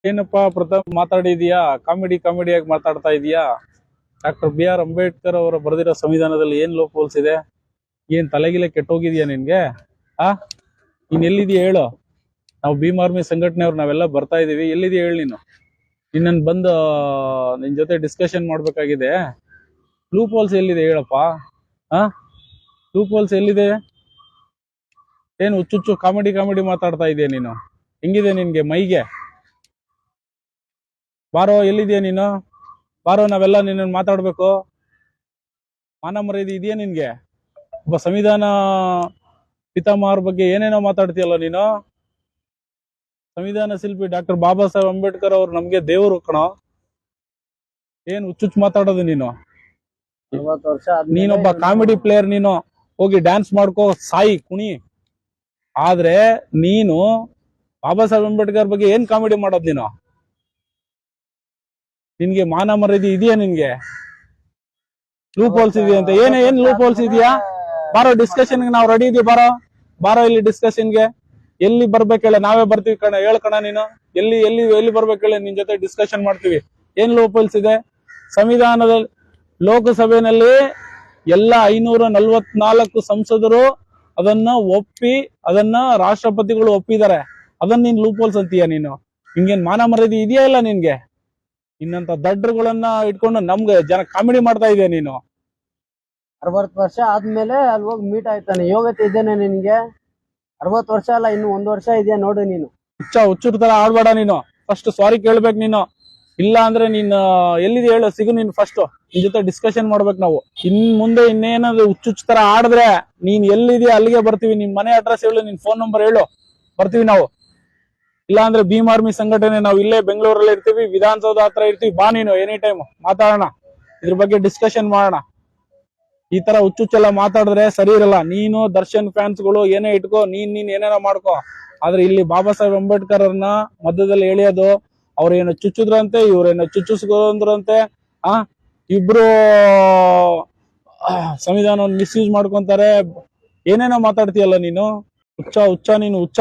ಏನಪ್ಪಾ ಪ್ರತಾಪ್ ಮಾತಾಡಿದ್ಯಾ? ಕಾಮಿಡಿಯಾಗಿ ಮಾತಾಡ್ತಾ ಇದೀಯಾ? ಡಾಕ್ಟರ್ BR ಅಂಬೇಡ್ಕರ್ ಅವರು ಬರೆದಿರೋ ಸಂವಿಧಾನದಲ್ಲಿ ಏನ್ ಲೋಪೋಲ್ಸ್ ಇದೆ? ಏನ್ ತಲೆಗಿಲೆ ಕೆಟ್ಟೋಗಿದ್ಯಾ ನಿನ್ಗೆ? ಆ ನೀನ್ ಎಲ್ಲಿದ್ಯಾ ಹೇಳು? ನಾವು ಭೀಮ್ ಆರ್ಮಿ ಸಂಘಟನೆಯವ್ರು ನಾವೆಲ್ಲ ಬರ್ತಾ ಇದೀವಿ. ಎಲ್ಲಿದ್ಯಾ ಹೇಳು ನೀನು? ನಿನ್ನನ್ ಬಂದು ನಿನ್ ಜೊತೆ ಡಿಸ್ಕಷನ್ ಮಾಡ್ಬೇಕಾಗಿದೆ. ಲೂಪೋಲ್ಸ್ ಎಲ್ಲಿದೆ ಹೇಳಪ್ಪ? ಆ ಲೂಪೋಲ್ಸ್ ಎಲ್ಲಿದೆ? ಏನ್ ಹುಚ್ಚುಚ್ಚು ಕಾಮಿಡಿ ಮಾತಾಡ್ತಾ ಇದೀಯ ನೀನು? ಹೆಂಗಿದೆ ನಿನ್ಗೆ ಮೈಗೆ? ಬಾರೋ, ಎಲ್ಲಿದ್ಯಾ ನೀನು? ಬಾರೋ, ನಾವೆಲ್ಲ ನಿನ್ನ ಮಾತಾಡ್ಬೇಕು. ಮಾನ ಮರ್ಯಾದೆ ಇದೆಯಾ ನಿನ್ಗೆ? ಒಬ್ಬ ಸಂವಿಧಾನ ಪಿತಾಮಹರ ಬಗ್ಗೆ ಏನೇನೋ ಮಾತಾಡ್ತೀಯಲ್ಲ ನೀನು. ಸಂವಿಧಾನ ಶಿಲ್ಪಿ ಡಾಕ್ಟರ್ ಬಾಬಾ ಸಾಹೇಬ್ ಅಂಬೇಡ್ಕರ್ ಅವ್ರು ನಮ್ಗೆ ದೇವರು ಕಣೋ. ಏನ್ ಹುಚ್ಚುಚ್ಚು ಮಾತಾಡೋದು ನೀನು? 40 ವರ್ಷ ನೀನೊಬ್ಬ ಕಾಮಿಡಿ ಪ್ಲೇಯರ್. ನೀನು ಹೋಗಿ ಡ್ಯಾನ್ಸ್ ಮಾಡ್ಕೋ, ಸಾಯಿ ಕುಣಿ. ಆದ್ರೆ ನೀನು ಬಾಬಾ ಸಾಹೇಬ್ ಅಂಬೇಡ್ಕರ್ ಬಗ್ಗೆ ಏನ್ ಕಾಮಿಡಿ ಮಾಡೋದು ನೀನು? ನಿನ್ಗೆ ಮಾನ ಮರ್ಯಾದೆ ಇದೆಯಾ ನಿನ್ಗೆ? ಲೂಪ್ ಹೋಲ್ಸ್ ಇದೆಯಂತೆ. ಏನ್ ಲೂಪ್ ಹೋಲ್ಸ್ ಇದೆಯಾ? ಬಾರೋ ಡಿಸ್ಕಷನ್ ನಾವು ರೆಡಿ ಇದೀವಿ. ಬಾರೋ ಇಲ್ಲಿ ಡಿಸ್ಕಷನ್ಗೆ. ಎಲ್ಲಿ ಬರ್ಬೇಕು ಹೇಳ? ನಾವೇ ಬರ್ತೀವಿ ಕಣ. ಹೇಳ್ಕಣ ನೀನು ಎಲ್ಲಿ ಎಲ್ಲಿ ಎಲ್ಲಿ ಬರ್ಬೇಕು ಹೇಳಿ? ನಿನ್ ಜೊತೆ ಡಿಸ್ಕಷನ್ ಮಾಡ್ತೀವಿ. ಏನ್ ಲೂಪ್ ಹೋಲ್ಸ್ ಇದೆ ಸಂವಿಧಾನದಲ್ಲಿ? ಲೋಕಸಭೆಯಲ್ಲಿ ಎಲ್ಲ 544 ಸಂಸದರು ಅದನ್ನ ಒಪ್ಪಿ, ಅದನ್ನ ರಾಷ್ಟ್ರಪತಿಗಳು ಒಪ್ಪಿದ್ದಾರೆ. ಅದನ್ನ ನೀನ್ ಲೂಪ್ ಹೋಲ್ಸ್ ಅಂತೀಯ ನೀನು? ನಿಂಗೇನ್ ಮಾನ ಮರ್ಯಾದೆ ಇದೆಯಾ ಇಲ್ಲ ನಿನ್ಗೆ? ಇನ್ನಂತ ದಡ್ಡರುಗಳನ್ನ ಇಟ್ಕೊಂಡು ನಮ್ಗೆ ಜನ ಕಾಮಿಡಿ ಮಾಡ್ತಾ ಇದೆಯಾ ನೀನು? 60 ವರ್ಷ ಆದ್ಮೇಲೆ ಅಲ್ಲಿ ಹೋಗಿ ಮೀಟ್ ಆಯ್ತಾನೆ. ಯೋಗ್ಯತೆ ಇದ್ದೇನೆ ನಿನ್ಗೆ? 60 ವರ್ಷ ಅಲ್ಲ, ಇನ್ನು 1 ವರ್ಷ ಇದೆಯಾ ನೋಡು ನೀನು. ಹುಚ್ಚರ ತರ ಆಡ್ಬೇಡ ನೀನು. ಫಸ್ಟ್ ಸಾರಿ ಕೇಳ್ಬೇಕು ನೀನು. ಇಲ್ಲ ಅಂದ್ರೆ ನೀನ್ ಎಲ್ಲಿದೆ ಹೇಳು? ಸಿಗು ನೀನ್ ಫಸ್ಟ್. ನಿನ್ ಜೊತೆ ಡಿಸ್ಕಷನ್ ಮಾಡ್ಬೇಕು ನಾವು. ಇನ್ ಮುಂದೆ ಇನ್ನೇನಾದ್ರು ಹುಚ್ಚುಚ್ಚ ತರ ಆಡಿದ್ರೆ ನೀನ್ ಎಲ್ಲಿದೆಯಾ ಅಲ್ಲಿಗೆ ಬರ್ತೀವಿ. ನಿನ್ ಮನೆ ಅಡ್ರೆಸ್ ಹೇಳು, ನಿನ್ ಫೋನ್ ನಂಬರ್ ಹೇಳು, ಬರ್ತೀವಿ ನಾವು. ಇಲ್ಲ ಅಂದ್ರೆ ಭೀಮ್ ಆರ್ಮಿ ಸಂಘಟನೆ ನಾವು ಇಲ್ಲೇ ಬೆಂಗಳೂರಲ್ಲಿ ಇರ್ತೀವಿ, ವಿಧಾನಸೌಧ ಹತ್ರ ಇರ್ತೀವಿ. ಬಾ ನೀನು, ಎನಿ ಟೈಮ್ ಮಾತಾಡೋಣ, ಇದ್ರ ಬಗ್ಗೆ ಡಿಸ್ಕಷನ್ ಮಾಡೋಣ. ಈ ತರ ಹುಚ್ಚುಚ್ಚೆಲ್ಲ ಮಾತಾಡಿದ್ರೆ ಸರಿ ಇರಲ್ಲ. ನೀನು ದರ್ಶನ್ ಫ್ಯಾನ್ಸ್ ಗಳು ಏನೇ ಇಟ್ಕೋ, ನೀನ್ ಏನೇನೋ ಮಾಡ್ಕೋ. ಆದ್ರೆ ಇಲ್ಲಿ ಬಾಬಾ ಸಾಹೇಬ್ ಅಂಬೇಡ್ಕರ್ ಅವ್ರನ್ನ ಮಧ್ಯದಲ್ಲಿ ಎಳೆಯೋದು, ಅವ್ರೇನೋ ಚುಚ್ಚುದ್ರಂತೆ, ಇವ್ರೇನೋ ಚುಚ್ಚಿಸ್ಕೊಂಡ್ರಂತೆ. ಇಬ್ರು ಸಂವಿಧಾನವನ್ನು ಮಿಸ್ಯೂಸ್ ಮಾಡ್ಕೊಂತಾರೆ. ಏನೇನೋ ಮಾತಾಡ್ತೀಯಲ್ಲ ನೀನು. ಹುಚ್ಚ ನೀನು ಹುಚ್ಚ.